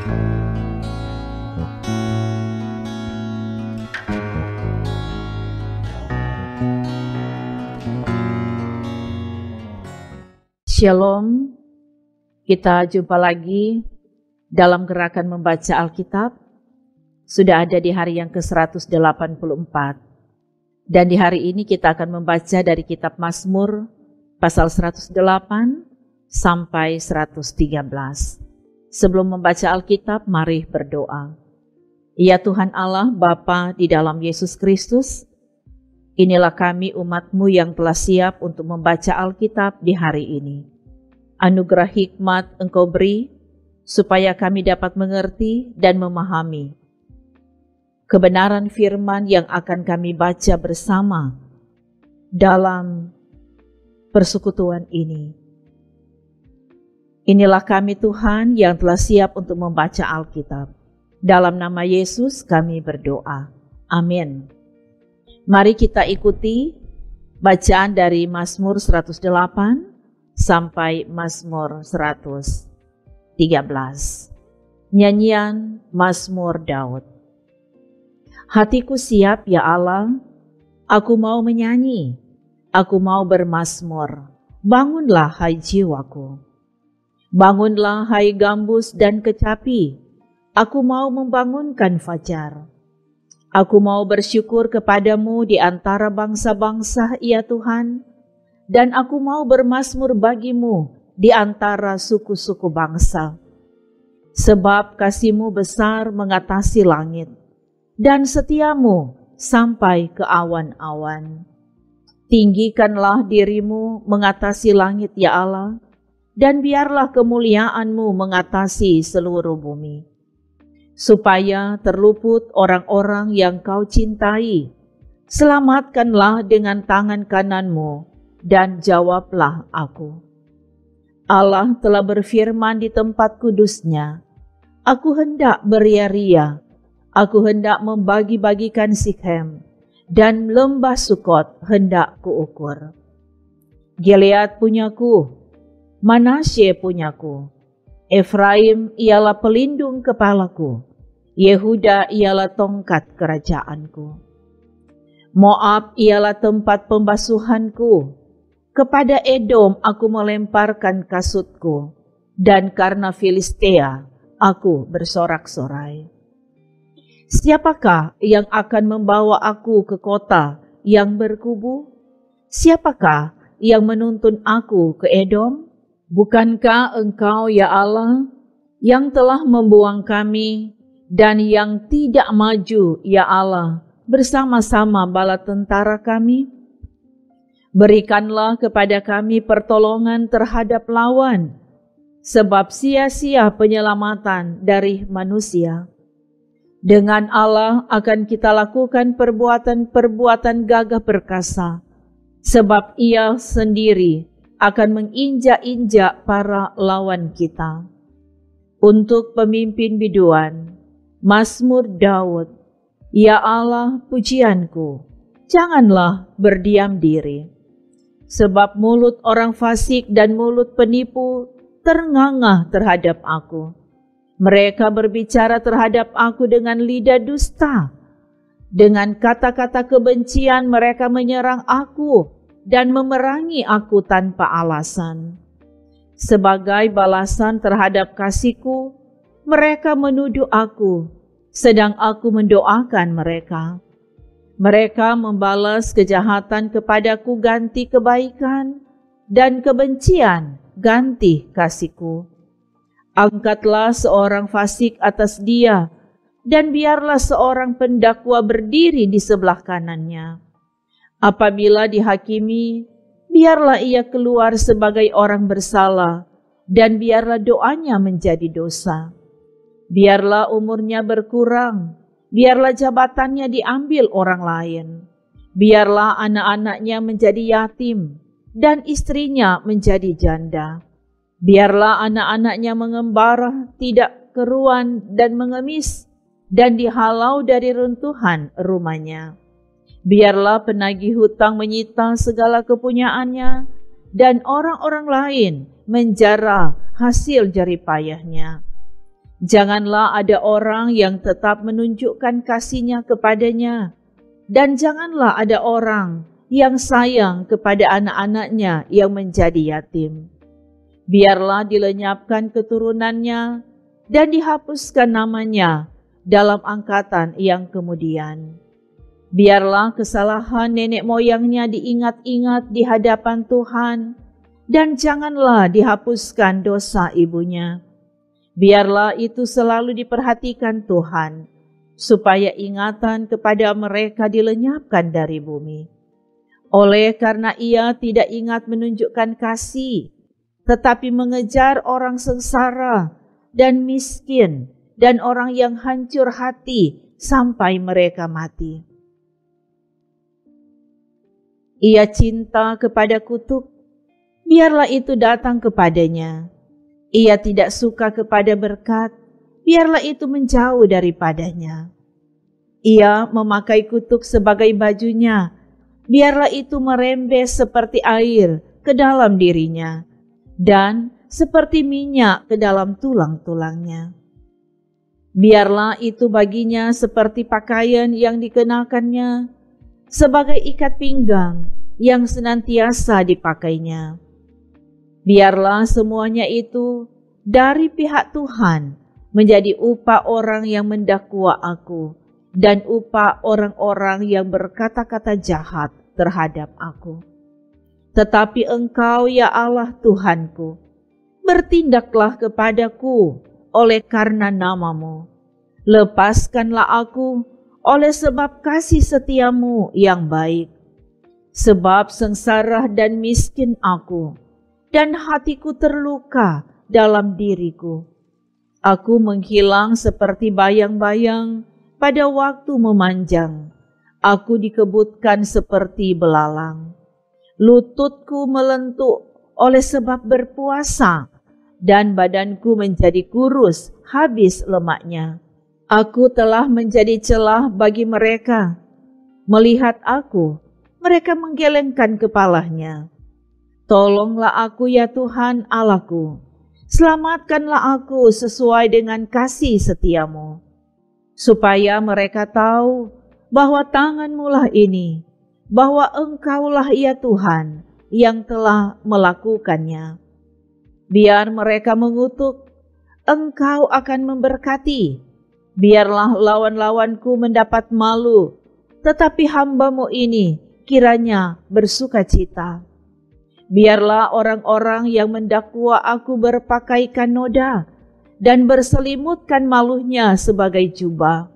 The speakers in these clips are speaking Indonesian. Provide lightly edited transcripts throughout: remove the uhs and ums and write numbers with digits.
Shalom, kita jumpa lagi dalam gerakan membaca Alkitab. Sudah ada di hari yang ke-184. Dan di hari ini kita akan membaca dari kitab Mazmur pasal 108 sampai 113. Sebelum membaca Alkitab, mari berdoa. Ya Tuhan Allah, Bapa di dalam Yesus Kristus, inilah kami umat-Mu yang telah siap untuk membaca Alkitab di hari ini. Anugerah hikmat Engkau beri, supaya kami dapat mengerti dan memahami kebenaran firman yang akan kami baca bersama dalam persekutuan ini. Inilah kami Tuhan yang telah siap untuk membaca Alkitab. Dalam nama Yesus kami berdoa. Amin. Mari kita ikuti bacaan dari Mazmur 108 sampai Mazmur 113. Nyanyian Mazmur Daud. Hatiku siap ya Allah, aku mau menyanyi, aku mau bermazmur. Bangunlah hai jiwaku. Bangunlah hai gambus dan kecapi, aku mau membangunkan fajar. Aku mau bersyukur kepadamu di antara bangsa-bangsa ya Tuhan, dan aku mau bermazmur bagimu di antara suku-suku bangsa. Sebab kasih-Mu besar mengatasi langit, dan setia-Mu sampai ke awan-awan. Tinggikanlah diri-Mu mengatasi langit ya Allah, dan biarlah kemuliaan-Mu mengatasi seluruh bumi. Supaya terluput orang-orang yang Kau cintai, selamatkanlah dengan tangan kanan-Mu, dan jawablah aku. Allah telah berfirman di tempat kudus-Nya, aku hendak beria-ria, aku hendak membagi-bagikan Sikhem, dan lembah Sukot hendak kuukur. Gilead punyaku, Manasye punyaku, Efraim ialah pelindung kepalaku, Yehuda ialah tongkat kerajaanku. Moab ialah tempat pembasuhanku, kepada Edom aku melemparkan kasutku, dan karena Filistea aku bersorak-sorai. Siapakah yang akan membawa aku ke kota yang berkubu? Siapakah yang menuntun aku ke Edom? Bukankah Engkau ya Allah yang telah membuang kami, dan yang tidak maju ya Allah bersama-sama bala tentara kami? Berikanlah kepada kami pertolongan terhadap lawan, sebab sia-sia penyelamatan dari manusia. Dengan Allah akan kita lakukan perbuatan-perbuatan gagah perkasa, sebab Ia sendiri akan menginjak-injak para lawan kita. Untuk pemimpin biduan, Mazmur Daud. Ya Allah pujianku, janganlah berdiam diri. Sebab mulut orang fasik dan mulut penipu terngangah terhadap aku. Mereka berbicara terhadap aku dengan lidah dusta. Dengan kata-kata kebencian mereka menyerang aku dan memerangi aku tanpa alasan. Sebagai balasan terhadap kasihku, mereka menuduh aku, sedang aku mendoakan mereka. Mereka membalas kejahatan kepadaku ganti kebaikan, dan kebencian ganti kasihku. Angkatlah seorang fasik atas dia, dan biarlah seorang pendakwa berdiri di sebelah kanannya. Apabila dihakimi, biarlah ia keluar sebagai orang bersalah, dan biarlah doanya menjadi dosa. Biarlah umurnya berkurang, biarlah jabatannya diambil orang lain. Biarlah anak-anaknya menjadi yatim, dan istrinya menjadi janda. Biarlah anak-anaknya mengembara, tidak keruan dan mengemis, dan dihalau dari runtuhan rumahnya. Biarlah penagih hutang menyita segala kepunyaannya, dan orang-orang lain menjara hasil jerih payahnya. Janganlah ada orang yang tetap menunjukkan kasihnya kepadanya, dan janganlah ada orang yang sayang kepada anak-anaknya yang menjadi yatim. Biarlah dilenyapkan keturunannya dan dihapuskan namanya dalam angkatan yang kemudian. Biarlah kesalahan nenek moyangnya diingat-ingat di hadapan Tuhan, dan janganlah dihapuskan dosa ibunya. Biarlah itu selalu diperhatikan Tuhan, supaya ingatan kepada mereka dilenyapkan dari bumi. Oleh karena ia tidak ingat menunjukkan kasih, tetapi mengejar orang sengsara dan miskin dan orang yang hancur hati sampai mereka mati. Ia cinta kepada kutuk, biarlah itu datang kepadanya. Ia tidak suka kepada berkat, biarlah itu menjauh daripadanya. Ia memakai kutuk sebagai bajunya, biarlah itu merembes seperti air ke dalam dirinya, dan seperti minyak ke dalam tulang-tulangnya. Biarlah itu baginya seperti pakaian yang dikenakannya, sebagai ikat pinggang yang senantiasa dipakainya. Biarlah semuanya itu dari pihak Tuhan menjadi upah orang yang mendakwa aku dan upah orang-orang yang berkata-kata jahat terhadap aku. Tetapi Engkau, ya Allah Tuhanku, bertindaklah kepadaku oleh karena nama-Mu. Lepaskanlah aku oleh sebab kasih setiamu yang baik. Sebab sengsara dan miskin aku, dan hatiku terluka dalam diriku. Aku menghilang seperti bayang-bayang pada waktu memanjang. Aku dikebutkan seperti belalang. Lututku melentuk oleh sebab berpuasa, dan badanku menjadi kurus habis lemaknya. Aku telah menjadi celah bagi mereka. Melihat aku, mereka menggelengkan kepalanya. Tolonglah aku ya Tuhan Allahku, selamatkanlah aku sesuai dengan kasih setiamu, supaya mereka tahu bahwa tangan-Mu lah ini, bahwa Engkaulah ya Tuhan yang telah melakukannya. Biar mereka mengutuk, Engkau akan memberkati. Biarlah lawan-lawanku mendapat malu, tetapi hamba-Mu ini kiranya bersukacita. Biarlah orang-orang yang mendakwa aku berpakaikan noda dan berselimutkan malunya sebagai jubah.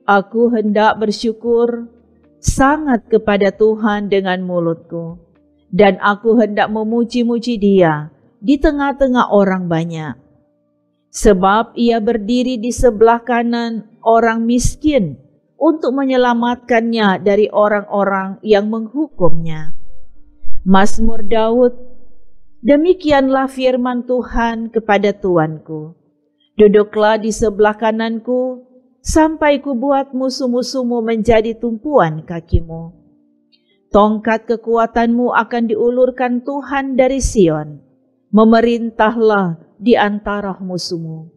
Aku hendak bersyukur sangat kepada Tuhan dengan mulutku, dan aku hendak memuji-muji Dia di tengah-tengah orang banyak. Sebab Ia berdiri di sebelah kanan orang miskin untuk menyelamatkannya dari orang-orang yang menghukumnya. Mazmur Daud, demikianlah firman Tuhan kepada Tuanku. Duduklah di sebelah kananku, sampai ku buat musuh-musuhmu menjadi tumpuan kakimu. Tongkat kekuatanmu akan diulurkan Tuhan dari Sion, memerintahlah di antara musuhmu.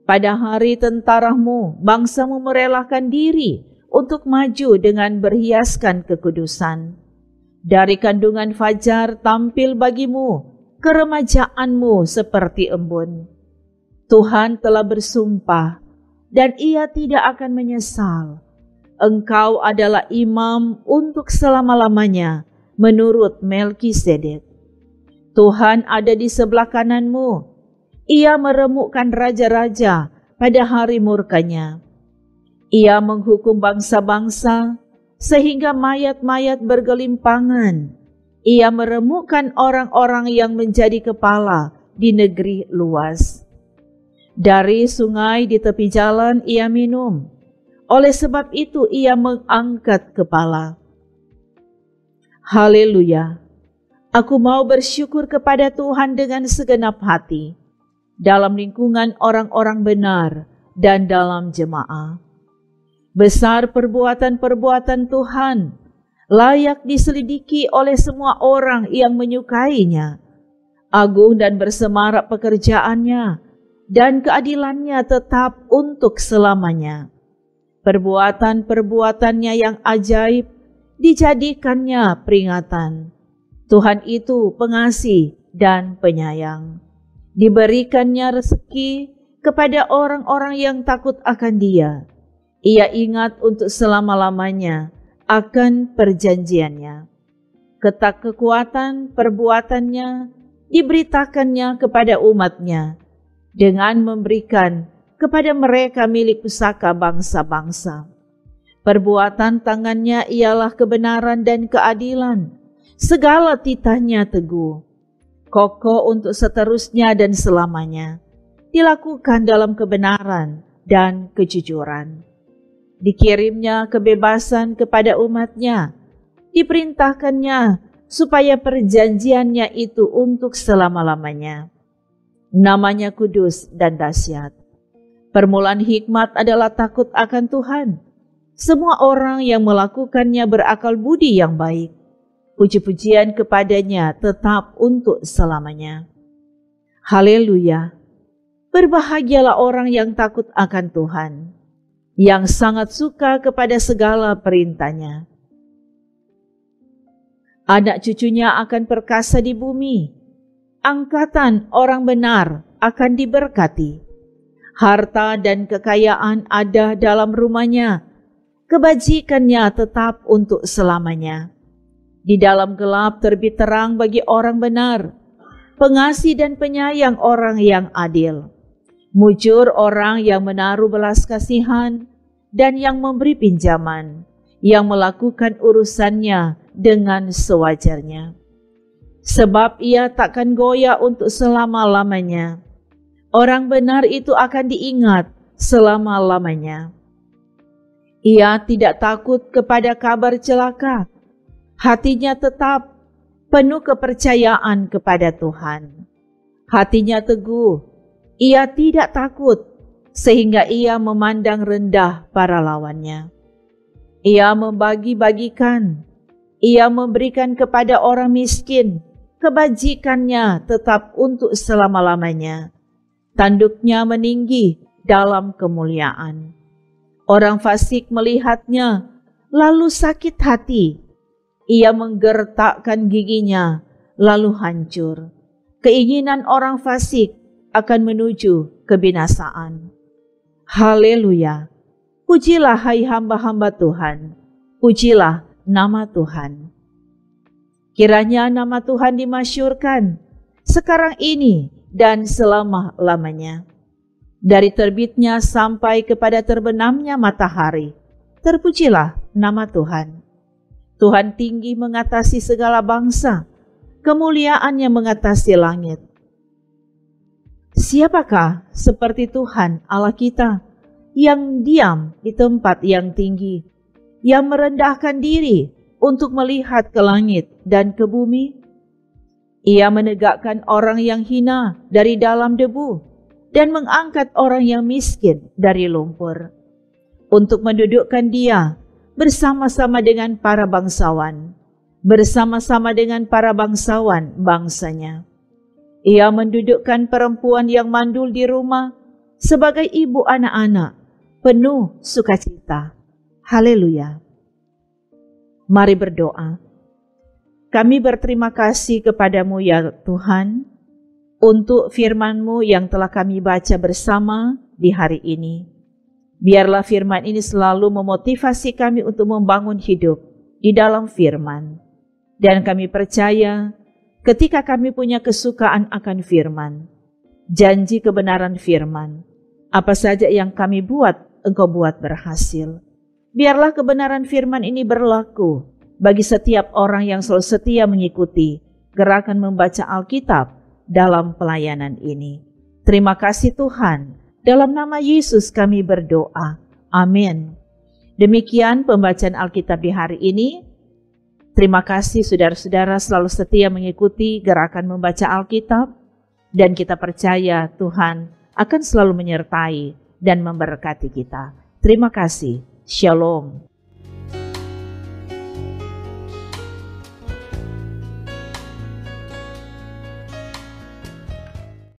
Pada hari tentaramu, bangsamu merelakan diri untuk maju dengan berhiaskan kekudusan. Dari kandungan fajar tampil bagimu keremajaanmu seperti embun. Tuhan telah bersumpah dan Ia tidak akan menyesal. Engkau adalah imam untuk selama-lamanya menurut Melkisedek. Tuhan ada di sebelah kananmu. Ia meremukkan raja-raja pada hari murkanya. Ia menghukum bangsa-bangsa sehingga mayat-mayat bergelimpangan. Ia meremukkan orang-orang yang menjadi kepala di negeri luas. Dari sungai di tepi jalan ia minum. Oleh sebab itu ia mengangkat kepala. Haleluya! Aku mau bersyukur kepada Tuhan dengan segenap hati, dalam lingkungan orang-orang benar dan dalam jemaah. Besar perbuatan-perbuatan Tuhan, layak diselidiki oleh semua orang yang menyukainya. Agung dan bersemarak pekerjaannya, dan keadilannya tetap untuk selamanya. Perbuatan-perbuatannya yang ajaib dijadikannya peringatan. Tuhan itu pengasih dan penyayang. Diberikannya rezeki kepada orang-orang yang takut akan Dia. Ia ingat untuk selama-lamanya akan perjanjiannya. Kekuatan perbuatannya diberitakannya kepada umatnya dengan memberikan kepada mereka milik pusaka bangsa-bangsa. Perbuatan tangannya ialah kebenaran dan keadilan. Segala titahnya teguh, kokoh untuk seterusnya dan selamanya. Dilakukan dalam kebenaran dan kejujuran. Dikirimnya kebebasan kepada umatnya. Diperintahkannya supaya perjanjiannya itu untuk selama-lamanya. Namanya kudus dan dahsyat. Permulaan hikmat adalah takut akan Tuhan. Semua orang yang melakukannya berakal budi yang baik. Puji-pujian kepadanya tetap untuk selamanya. Haleluya. Berbahagialah orang yang takut akan Tuhan, yang sangat suka kepada segala perintahnya. Anak cucunya akan perkasa di bumi. Angkatan orang benar akan diberkati. Harta dan kekayaan ada dalam rumahnya. Kebajikannya tetap untuk selamanya. Di dalam gelap terbit terang bagi orang benar. Pengasih dan penyayang orang yang adil. Mujur orang yang menaruh belas kasihan dan yang memberi pinjaman, yang melakukan urusannya dengan sewajarnya. Sebab ia takkan goyah untuk selama-lamanya. Orang benar itu akan diingat selama-lamanya. Ia tidak takut kepada kabar celaka. Hatinya tetap penuh kepercayaan kepada Tuhan. Hatinya teguh. Ia tidak takut sehingga ia memandang rendah para lawannya. Ia membagi-bagikan. Ia memberikan kepada orang miskin. Kebajikannya tetap untuk selama-lamanya. Tanduknya meninggi dalam kemuliaan. Orang fasik melihatnya lalu sakit hati. Ia menggertakkan giginya lalu hancur. Keinginan orang fasik akan menuju kebinasaan. Haleluya. Pujilah hai hamba-hamba Tuhan. Pujilah nama Tuhan. Kiranya nama Tuhan dimasyhurkan sekarang ini dan selama-lamanya. Dari terbitnya sampai kepada terbenamnya matahari, terpujilah nama Tuhan. Tuhan tinggi mengatasi segala bangsa, kemuliaannya mengatasi langit. Siapakah seperti Tuhan Allah kita yang diam di tempat yang tinggi, yang merendahkan diri untuk melihat ke langit dan ke bumi? Ia menegakkan orang yang hina dari dalam debu dan mengangkat orang yang miskin dari lumpur, untuk mendudukkan dia bersama-sama dengan para bangsawan, bersama-sama dengan para bangsawan bangsanya. Ia mendudukkan perempuan yang mandul di rumah sebagai ibu anak-anak, penuh sukacita. Haleluya. Mari berdoa. Kami berterima kasih kepadamu ya Tuhan, untuk firman-Mu yang telah kami baca bersama di hari ini. Biarlah firman ini selalu memotivasi kami untuk membangun hidup di dalam firman. Dan kami percaya ketika kami punya kesukaan akan firman, janji kebenaran firman, apa saja yang kami buat, Engkau buat berhasil. Biarlah kebenaran firman ini berlaku bagi setiap orang yang selalu setia mengikuti gerakan membaca Alkitab dalam pelayanan ini. Terima kasih Tuhan, dalam nama Yesus kami berdoa. Amin. Demikian pembacaan Alkitab di hari ini. Terima kasih saudara-saudara selalu setia mengikuti gerakan membaca Alkitab, dan kita percaya Tuhan akan selalu menyertai dan memberkati kita. Terima kasih. Shalom.